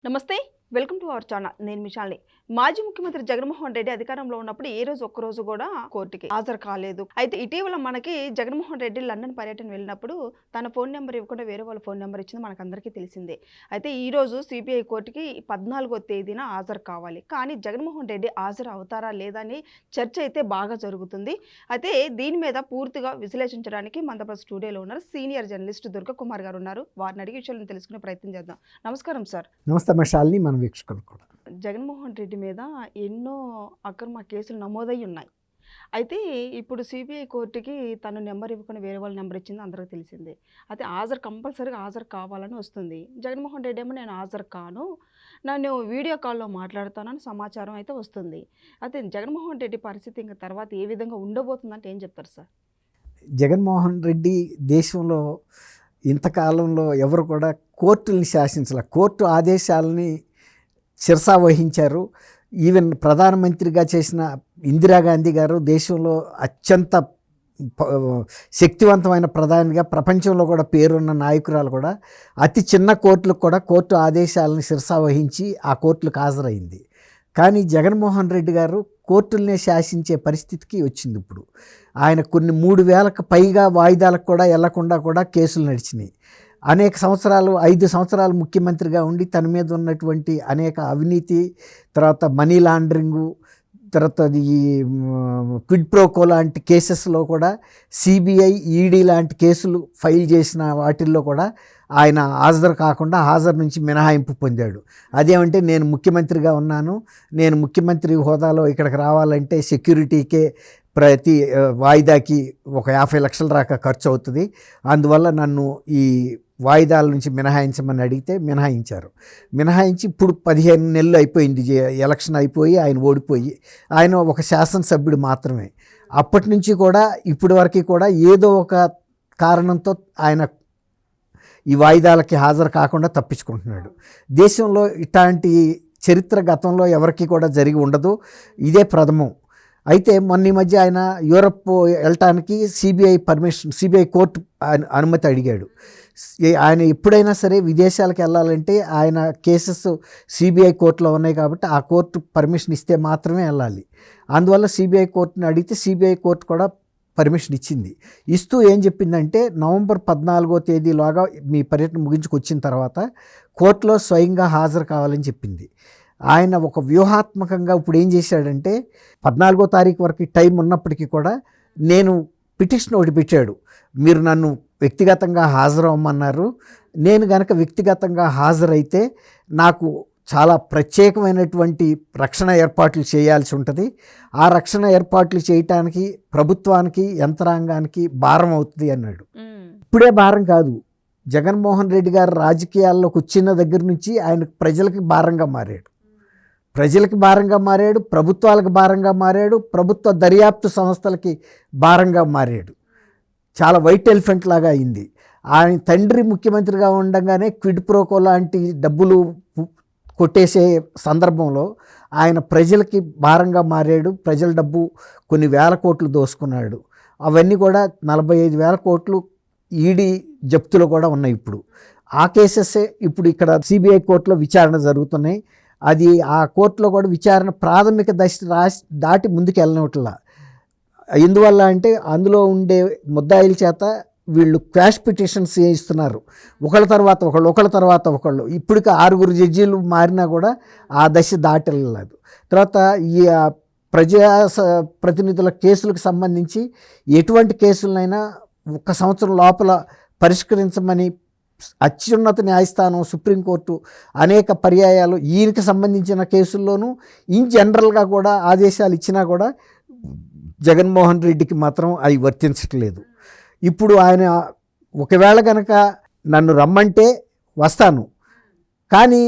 నమస్తే. Welcome to our channel. నేను మీ శాలిని. మాజీ ముఖ్యమంత్రి జగన్మోహన్ రెడ్డి అధికారంలో ఉన్నప్పుడు ఏ రోజు ఒక్కరోజు కూడా కోర్టుకి హాజరు కాలేదు. అయితే ఇటీవల మనకి జగన్మోహన్ రెడ్డి లండన్ పర్యటన వెళ్ళినప్పుడు తన ఫోన్ నెంబర్ ఇవ్వకుండా వేరే వాళ్ళ ఫోన్ నెంబర్ ఇచ్చింది మనకందరికీ తెలిసిందే. అయితే ఈరోజు సిబిఐ కోర్టుకి 14వ తేదీన హాజరు కావాలి. కానీ జగన్మోహన్ రెడ్డి హాజరు అవుతారా లేదా అని చర్చ అయితే బాగా జరుగుతుంది. అయితే దీని మీద పూర్తిగా విశ్లేషించడానికి మనతో స్టూడియోలో ఉన్నారు సీనియర్ జర్నలిస్ట్ దుర్గకుమార్ గారు ఉన్నారు. వారిని అడిగి విషయాలను తెలుసుకునే ప్రయత్నం చేద్దాం. నమస్కారం సార్. నమస్తే మషాల్ని మన వీక్షకులు కూడా. జగన్మోహన్ రెడ్డి మీద ఎన్నో అక్రమ కేసులు నమోదై ఉన్నాయి. అయితే ఇప్పుడు సిబిఐ కోర్టుకి తను నెంబర్ ఇవ్వకుండా వేరే వాళ్ళ నెంబర్ ఇచ్చింది అందరికీ తెలిసిందే. అయితే కంపల్సరీగా హాజరు కావాలని వస్తుంది. జగన్మోహన్ రెడ్డి ఏమో నేను హాజరు కాను, నన్ను వీడియో కాల్లో మాట్లాడతానని సమాచారం అయితే వస్తుంది. అయితే జగన్మోహన్ రెడ్డి పరిస్థితి ఇంకా తర్వాత ఏ విధంగా ఉండబోతుందంటే ఏం చెప్తారు సార్? జగన్మోహన్ రెడ్డి దేశంలో ఇంతకాలంలో ఎవరు కూడా కోర్టుల్ని శాసించాల, కోర్టు ఆదేశాలని శిరసా వహించారు. ఈవెన్ ప్రధానమంత్రిగా చేసిన ఇందిరాగాంధీ గారు దేశంలో అత్యంత శక్తివంతమైన ప్రధానిగా ప్రపంచంలో కూడా పేరున్న నాయకురాలు కూడా అతి చిన్న కోర్టులకు కూడా కోర్టు ఆదేశాలను శిరసా వహించి ఆ కోర్టులకు హాజరైంది. కానీ జగన్మోహన్ రెడ్డి గారు కోర్టులనే శాసించే పరిస్థితికి వచ్చింది. ఇప్పుడు ఆయన కొన్ని 3000కు పైగా వాయిదాలకు కూడా వెళ్లకుండా కూడా కేసులు నడిచినాయి. అనేక సంవత్సరాలు 5 సంవత్సరాలు ముఖ్యమంత్రిగా ఉండి తన మీద ఉన్నటువంటి అనేక అవినీతి, తర్వాత మనీ లాండరింగు, తర్వాత ఈ క్విడ్ ప్రోకో లాంటి కేసెస్లో కూడా సిబిఐ, ఈడీ లాంటి కేసులు ఫైల్ చేసిన వాటిల్లో కూడా ఆయన హాజరు కాకుండా హాజరు నుంచి మినహాయింపు పొందాడు. అదేమంటే నేను ముఖ్యమంత్రిగా ఉన్నాను, నేను ముఖ్యమంత్రి హోదాలో ఇక్కడికి రావాలంటే సెక్యూరిటీకే ప్రతి వాయిదాకి ఒక 50 లక్షల దాకా ఖర్చు అవుతుంది, అందువల్ల నన్ను ఈ వాయిదాల నుంచి మినహాయించమని అడిగితే మినహాయించారు. మినహాయించి ఇప్పుడు 15 నెలలు అయిపోయింది, ఎలక్షన్ అయిపోయి ఆయన ఓడిపోయి. ఆయన ఒక శాసనసభ్యుడు మాత్రమే. అప్పటి నుంచి కూడా ఇప్పటి వరకు కూడా ఏదో ఒక కారణంతో ఆయన ఈ వాయిదాలకి హాజరు కాకుండా తప్పించుకుంటున్నాడు. దేశంలో ఇట్లాంటి చరిత్ర గతంలో ఎవరికి కూడా జరిగి ఉండదు, ఇదే ప్రథమం. అయితే మొన్న ఈ మధ్య ఆయన యూరప్ వెళ్ళటానికి సిబిఐ కోర్టు అనుమతి అడిగాడు. ఆయన ఎప్పుడైనా సరే విదేశాలకు వెళ్ళాలంటే ఆయన కేసెస్ సిబిఐ కోర్టులో ఉన్నాయి కాబట్టి ఆ కోర్టు పర్మిషన్ ఇస్తే మాత్రమే వెళ్ళాలి. అందువల్ల సిబిఐ కోర్టుని అడిగితే సిబిఐ కోర్టు కూడా పర్మిషన్ ఇచ్చింది. ఇస్తూ ఏం చెప్పిందంటే నవంబర్ 14వ తేదీలోగా మీ పర్యటన ముగించుకొచ్చిన తర్వాత కోర్టులో స్వయంగా హాజరు కావాలని చెప్పింది. ఆయన ఒక వ్యూహాత్మకంగా ఇప్పుడు ఏం చేశాడంటే 14వ తారీఖు వరకు టైం ఉన్నప్పటికీ కూడా నేను పిటిషన్ ఒకటి పెట్టాడు, మీరు నన్ను వ్యక్తిగతంగా హాజరవ్వమన్నారు, నేను గనక వ్యక్తిగతంగా హాజరైతే నాకు చాలా ప్రత్యేకమైనటువంటి రక్షణ ఏర్పాట్లు చేయాల్సి ఉంటుంది, ఆ రక్షణ ఏర్పాట్లు చేయటానికి ప్రభుత్వానికి యంత్రాంగానికి భారం అవుతుంది అన్నాడు. ఇప్పుడే భారం కాదు, జగన్మోహన్ రెడ్డి గారు రాజకీయాల్లోకి వచ్చిన దగ్గర నుంచి ఆయన ప్రజలకి భారంగా మారాడు, ప్రభుత్వాలకు భారంగా మారాడు, ప్రభుత్వ దర్యాప్తు సంస్థలకి భారంగా మారాడు. చాలా వైట్ ఎలిఫెంట్ లాగా అయింది. ఆయన తండ్రి ముఖ్యమంత్రిగా ఉండగానే క్విడ్ ప్రోకో లాంటి డబ్బులు కొట్టేసే సందర్భంలో ఆయన ప్రజలకి భారంగా మారాడు. ప్రజల డబ్బు కొన్ని వేల కోట్లు దోసుకున్నాడు. అవన్నీ కూడా 45,000 కోట్లు ఈడీ జప్తులు కూడా ఉన్నాయి. ఇప్పుడు ఆ కేసెస్సే ఇప్పుడు ఇక్కడ సిబిఐ కోర్టులో విచారణ జరుగుతున్నాయి. అది ఆ కోర్టులో కూడా విచారణ ప్రాథమిక దశ దాటి ముందుకు వెళ్ళనట్లా. ఎందువల్ల అంటే అందులో ఉండే ముద్దాయిల చేత వీళ్ళు క్వాష్ పిటిషన్స్ చేయిస్తున్నారు, ఒకళ్ళ తర్వాత ఒకళ్ళు. ఇప్పటికి 6 జడ్జీలు మారినా కూడా ఆ దశ దాటలేదు. తర్వాత ఈ ప్రతినిధుల కేసులకు సంబంధించి ఎటువంటి కేసులనైనా 1 సంవత్సరం లోపల పరిష్కరించమని అత్యున్నత న్యాయస్థానం సుప్రీంకోర్టు అనేక పర్యాయాలు ఈయనకి సంబంధించిన కేసుల్లోనూ ఇన్ జనరల్గా కూడా ఆదేశాలు ఇచ్చినా కూడా జగన్మోహన్ రెడ్డికి మాత్రం అవి వర్తించట్లేదు. ఇప్పుడు ఆయన ఒకవేళ కనుక నన్ను రమ్మంటే వస్తాను, కానీ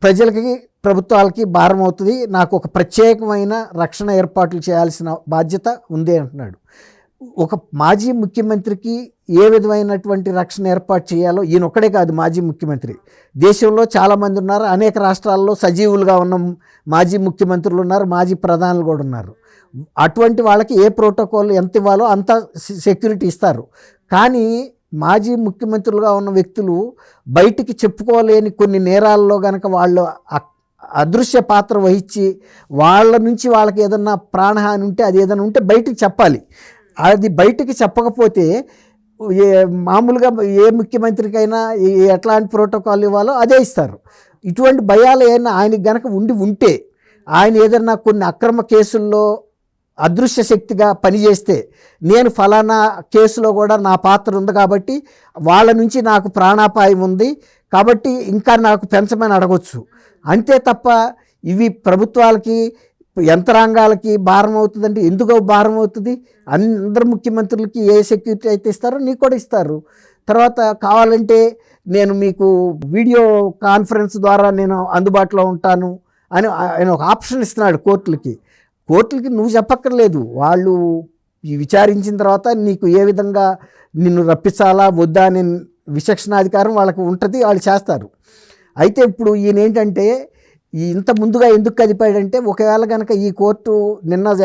ప్రజలకి ప్రభుత్వాలకి భారం అవుతుంది, నాకు ఒక ప్రత్యేకమైన రక్షణ ఏర్పాట్లు చేయాల్సిన బాధ్యత ఉంది అంటున్నాడు. ఒక మాజీ ముఖ్యమంత్రికి ఏ విధమైనటువంటి రక్షణ ఏర్పాటు చేయాలో ఈయన ఒక్కడే కాదు మాజీ ముఖ్యమంత్రి, దేశంలో చాలామంది ఉన్నారు, అనేక రాష్ట్రాల్లో సజీవులుగా ఉన్న మాజీ ముఖ్యమంత్రులు ఉన్నారు, మాజీ ప్రధానులు కూడా ఉన్నారు. అటువంటి వాళ్ళకి ఏ ప్రోటోకాల్ ఎంత ఇవ్వాలో అంత సెక్యూరిటీ ఇస్తారు. కానీ మాజీ ముఖ్యమంత్రులుగా ఉన్న వ్యక్తులు బయటికి చెప్పుకోలేని కొన్ని నేరాల్లో కనుక వాళ్ళు అదృశ్య పాత్ర వహించి వాళ్ళ నుంచి వాళ్ళకి ఏదన్నా ప్రాణహాని ఉంటే అది ఏదైనా ఉంటే బయటికి చెప్పాలి. అది బయటికి చెప్పకపోతే మామూలుగా ఏ ముఖ్యమంత్రికైనా ఎట్లాంటి ప్రోటోకాల్ ఇవ్వాలో అదే ఇస్తారు. ఇటువంటి భయాలు ఏమైనా ఆయనకి గనక ఉంటే ఆయన ఏదన్నా కొన్ని అక్రమ కేసుల్లో అదృశ్య శక్తిగా పనిచేస్తే నేను ఫలానా కేసులో కూడా నా పాత్ర ఉంది కాబట్టి వాళ్ళ నుంచి నాకు ప్రాణాపాయం ఉంది కాబట్టి ఇంకా నాకు పెంచమని అడగొచ్చు. అంతే తప్ప ఇవి ప్రభుత్వాలకి యంత్రాంగాలకి భారం అవుతుందంటే ఎందుకో భారం అవుతుంది. అందరు ముఖ్యమంత్రులకి ఏ సెక్యూరిటీ అయితే ఇస్తారో నీకు కూడా ఇస్తారు. తర్వాత కావాలంటే నేను మీకు వీడియో కాన్ఫరెన్స్ ద్వారా నేను అందుబాటులో ఉంటాను అని ఆయన ఒక ఆప్షన్ ఇస్తున్నాడు కోర్టులకి. నువ్వు చెప్పక్కర్లేదు, వాళ్ళు విచారించిన తర్వాత నీకు ఏ విధంగా నిన్ను రప్పించాలా వద్దా అనే విచక్షణాధికారం వాళ్ళకు ఉంటుంది, వాళ్ళు చేస్తారు. అయితే ఇప్పుడు ఈయన ఏంటంటే ఇంత ముందుగా ఎందుకు కదిపాడంటే ఒకవేళ కనుక ఈ కోర్టు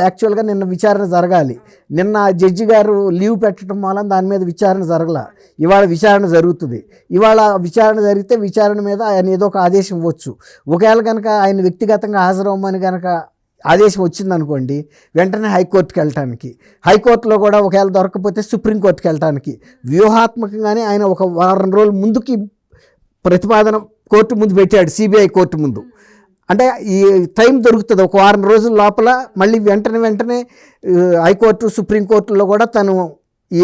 యాక్చువల్గా నిన్న విచారణ జరగాలి. నిన్న జడ్జి గారు లీవ్ పెట్టడం వలన దాని మీద విచారణ జరగల. ఇవాళ విచారణ జరుగుతుంది. ఇవాళ విచారణ జరిగితే విచారణ మీద ఆయన ఏదో ఒక ఆదేశం ఇవ్వచ్చు. ఒకవేళ కనుక ఆయన వ్యక్తిగతంగా హాజరవ్వమని కనుక ఆదేశం వచ్చిందనుకోండి, వెంటనే హైకోర్టుకి వెళ్ళటానికి, హైకోర్టులో కూడా ఒకవేళ దొరకకపోతే సుప్రీంకోర్టుకి వెళ్ళటానికి వ్యూహాత్మకంగానే ఆయన ఒక వారం రోజుల ముందుకి ప్రతిపాదన కోర్టు ముందు పెట్టాడు, సిబిఐ కోర్టు ముందు. అంటే ఈ టైం దొరుకుతుంది ఒక వారం రోజుల లోపల మళ్ళీ వెంటనే హైకోర్టు సుప్రీంకోర్టులో కూడా తను ఈ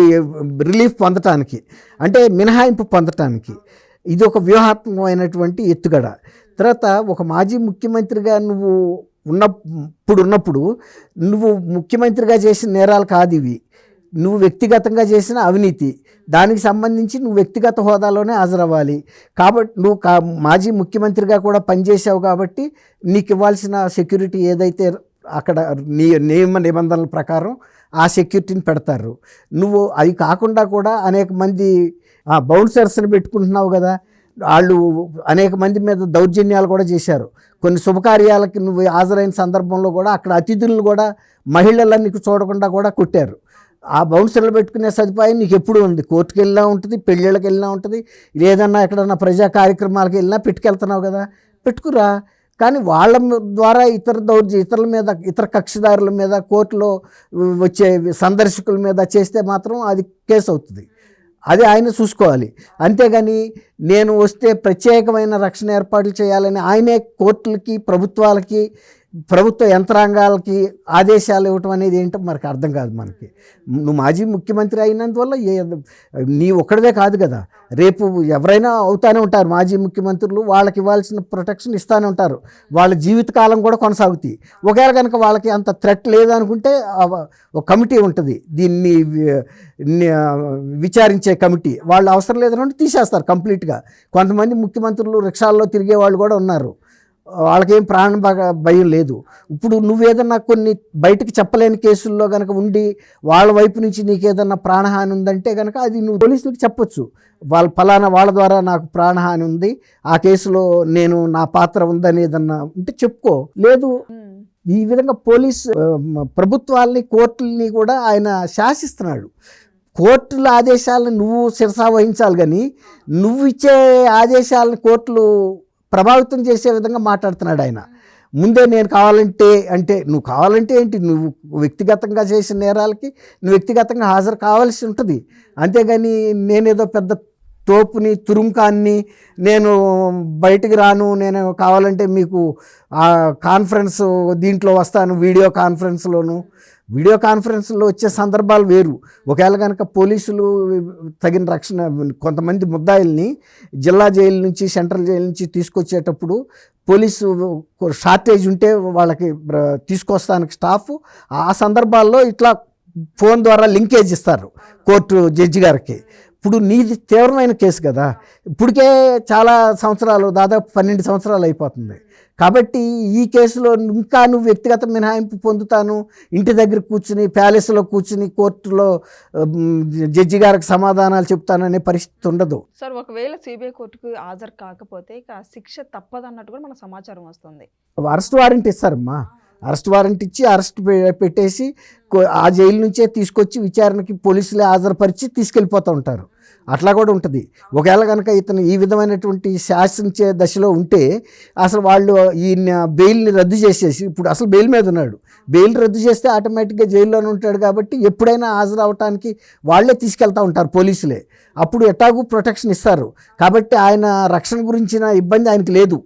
రిలీఫ్ పొందటానికి, అంటే మినహాయింపు పొందటానికి ఇది ఒక వ్యూహాత్మకమైనటువంటి ఎత్తుగడ. తర్వాత ఒక మాజీ ముఖ్యమంత్రిగా నువ్వు ఉన్నప్పుడు నువ్వు ముఖ్యమంత్రిగా చేసిన నేరాలు కాదు ఇవి, నువ్వు వ్యక్తిగతంగా చేసిన అవినీతి. దానికి సంబంధించి నువ్వు వ్యక్తిగత హోదాలోనే హాజరవ్వాలి. కాబట్టి నువ్వు మాజీ ముఖ్యమంత్రిగా కూడా పనిచేసావు కాబట్టి నీకు ఇవ్వాల్సిన సెక్యూరిటీ ఏదైతే అక్కడ నియమ నిబంధనల ప్రకారం ఆ సెక్యూరిటీని పెడతారు. నువ్వు అవి కాకుండా కూడా అనేక మంది బౌన్సర్స్ని పెట్టుకుంటున్నావు కదా, వాళ్ళు అనేక మంది మీద దౌర్జన్యాలు కూడా చేశారు. కొన్ని శుభకార్యాలకి నువ్వు హాజరైన సందర్భంలో కూడా అక్కడ అతిథులను కూడా మహిళలను నీకు చూడకుండా కూడా కొట్టారు. ఆ బౌన్సర్లు పెట్టుకునే సదుపాయం నీకు ఎప్పుడు ఉంది. కోర్టుకు వెళ్ళినా ఉంటుంది, పెళ్ళిళ్ళకి వెళ్ళినా ఉంటుంది, లేదన్నా ఎక్కడన్నా ప్రజా కార్యక్రమాలకు వెళ్ళినా పెట్టుకెళ్తున్నావు కదా, పెట్టుకురా. కానీ వాళ్ళ ద్వారా ఇతరుల మీద, ఇతర కక్షిదారుల మీద, కోర్టులో వచ్చే సందర్శకుల మీద చేస్తే మాత్రం అది కేసు అవుతుంది. అది ఆయన చూసుకోవాలి. అంతేగాని నేను వస్తే ప్రత్యేకమైన రక్షణ ఏర్పాట్లు చేయాలని ఆయనే కోర్టులకి, ప్రభుత్వాలకి, ప్రభుత్వ యంత్రాంగాలకి ఆదేశాలు ఇవ్వటం అనేది ఏంటో మనకు అర్థం కాదు. మనకి నువ్వు మాజీ ముఖ్యమంత్రి అయినందువల్ల నీ ఒక్కడిదే కాదు కదా, రేపు ఎవరైనా అవుతానే ఉంటారు మాజీ ముఖ్యమంత్రులు. వాళ్ళకి ఇవ్వాల్సిన ప్రొటెక్షన్ ఇస్తూనే ఉంటారు, వాళ్ళ జీవితకాలం కూడా కొనసాగుతాయి. ఒకవేళ కనుక వాళ్ళకి అంత థ్రెట్ లేదనుకుంటే ఒక కమిటీ ఉంటుంది, దీన్ని విచారించే కమిటీ. వాళ్ళు అవసరం లేదనుకుంటే తీసేస్తారు కంప్లీట్గా. కొంతమంది ముఖ్యమంత్రులు రిక్షాల్లో తిరిగే వాళ్ళు కూడా ఉన్నారు, వాళ్ళకేం ప్రాణ భయం లేదు. ఇప్పుడు నువ్వేదన్నా కొన్ని బయటకు చెప్పలేని కేసుల్లో కనుక ఉండి వాళ్ళ వైపు నుంచి నీకు ఏదన్నా ప్రాణహాని ఉందంటే కనుక అది నువ్వు పోలీసులకు చెప్పొచ్చు. ఫలానా వాళ్ళ ద్వారా నాకు ప్రాణహాని ఉంది, ఆ కేసులో నా పాత్ర ఉందని ఏదన్నా ఉంటే చెప్పుకో. లేదు, ఈ విధంగా ప్రభుత్వాల్ని, కోర్టుల్ని కూడా ఆయన శాసిస్తున్నాడు. కోర్టుల ఆదేశాలను నువ్వు శిరసా వహించాలి, కానీ నువ్వు ఇచ్చే ఆదేశాలను కోర్టులు ప్రభావితం చేసే విధంగా మాట్లాడుతున్నాడు ఆయన. ముందే నేను కావాలంటే అంటే నువ్వు కావాలంటే ఏంటి, నువ్వు వ్యక్తిగతంగా చేసిన నేరాలకి నువ్వు వ్యక్తిగతంగా హాజరు కావాల్సి ఉంటుంది. అంతేగాని నేనేదో పెద్ద తోపుని, తురుంకాన్ని, నేను బయటికి రాను, నేను కావాలంటే మీకు కాన్ఫరెన్స్ దీంట్లో వస్తాను, వీడియో కాన్ఫరెన్స్లో వచ్చే సందర్భాలు వేరు. ఒకవేళ కనుక పోలీసులు తగిన రక్షణ, కొంతమంది ముద్దాయిల్ని జిల్లా జైలు నుంచి, సెంట్రల్ జైలు నుంచి తీసుకొచ్చేటప్పుడు పోలీసు షార్టేజ్ ఉంటే వాళ్ళకి తీసుకొస్తానికి స్టాఫ్, ఆ సందర్భాల్లో ఇట్లా ఫోన్ ద్వారా లింకేజ్ ఇస్తారు కోర్టు జడ్జి గారికి. ఇప్పుడు నీది తీవ్రమైన కేసు కదా, ఇప్పటికే చాలా సంవత్సరాలు, దాదాపు 12 సంవత్సరాలు అయిపోతుంది. కాబట్టి ఈ కేసులో ఇంకా నువ్వు వ్యక్తిగత మినహాయింపు పొందుతాను, ఇంటి దగ్గర కూర్చుని, ప్యాలెస్లో కూర్చుని కోర్టులో జడ్జి గారికి సమాధానాలు చెప్తాననే పరిస్థితి ఉండదు. సార్, ఒకవేళ సిబిఐ కోర్టుకు హాజరు కాకపోతే ఇక శిక్ష తప్పదన్నట్టు కూడా మనకు సమాచారం వస్తుంది. అరెస్ట్ వారెంట్ ఇస్తారమ్మా, అరెస్ట్ వారెంట్ ఇచ్చి అరెస్ట్ పెట్టేసి ఆ జైలు నుంచే తీసుకొచ్చి విచారణకి పోలీసులే హాజరుపరిచి తీసుకెళ్ళిపోతూ ఉంటారు. అట్లా కూడా ఉంటుంది. ఒకవేళ కనుక ఇతను ఈ విధమైనటువంటి శాసించే దశలో ఉంటే అసలు వాళ్ళు ఈయన బెయిల్ని రద్దు చేసేసి, ఇప్పుడు అసలు బెయిల్ మీద ఉన్నాడు, బెయిల్ రద్దు చేస్తే ఆటోమేటిక్గా జైల్లోనే ఉంటాడు కాబట్టి ఎప్పుడైనా హాజరు అవటానికి వాళ్ళే తీసుకెళ్తూ ఉంటారు పోలీసులే. అప్పుడు ఎటాగు ప్రొటెక్షన్ ఇస్తారు కాబట్టి ఆయన రక్షణ గురించిన ఇబ్బంది ఆయనకి లేదు.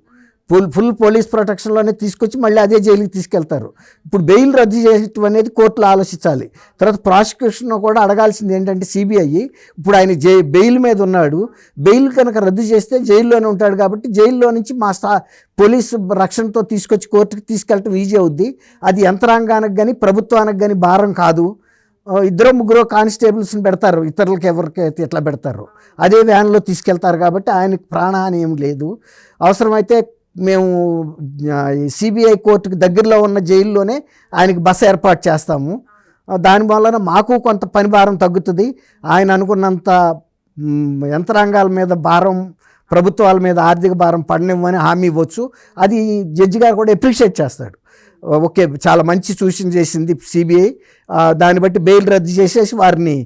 ఫుల్ పోలీస్ ప్రొటెక్షన్లోనే తీసుకొచ్చి మళ్ళీ అదే జైలుకి తీసుకెళ్తారు. ఇప్పుడు బెయిల్ రద్దు చేయటం అనేది కోర్టులో ఆలోచించాలి. తర్వాత ప్రాసిక్యూషన్ కూడా అడగాల్సింది ఏంటంటే సిబిఐ, ఇప్పుడు ఆయన బెయిల్ మీద ఉన్నాడు, బెయిల్ కనుక రద్దు చేస్తే జైల్లోనే ఉంటాడు కాబట్టి జైల్లో నుంచి మా పోలీసు రక్షణతో తీసుకొచ్చి కోర్టుకి తీసుకెళ్ళటం ఈజీ అవుద్ది. అది యంత్రాంగానికి కానీ ప్రభుత్వానికి కానీ భారం కాదు. 2-3 కానిస్టేబుల్స్ని పెడతారు, ఇతరులకు ఎవరికైతే ఎట్లా పెడతారు అదే వ్యాన్లో తీసుకెళ్తారు కాబట్టి ఆయనకు ప్రాణహాని ఏం లేదు. అవసరమైతే మేము సిబిఐ కోర్టుకి దగ్గరలో ఉన్న జైల్లోనే ఆయనకి బస్సు ఏర్పాటు చేస్తాము. దాని వలన మాకు కొంత పని భారం తగ్గుతుంది. ఆయన అనుకున్నంత యంత్రాంగాల మీద భారం, ప్రభుత్వాల మీద ఆర్థిక భారం పడనివ్వని హామీ ఇవ్వచ్చు. అది జడ్జి గారు కూడా అప్రిషియేట్ చేస్తాడు. ఓకే, చాలా మంచి సూచన చేసింది సిబిఐ, దాన్ని బట్టి బెయిల్ రద్దు చేసేసి వారిని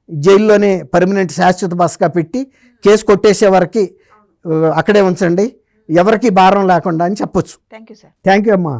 జైల్లోనే పర్మనెంట్ శాశ్వత బసగా పెట్టి కేసు కొట్టేసే వరకు అక్కడే ఉంచండి, ఎవరికి భారం లేకుండా అని చెప్పొచ్చు. Thank you sir. Thank you అమ్మా.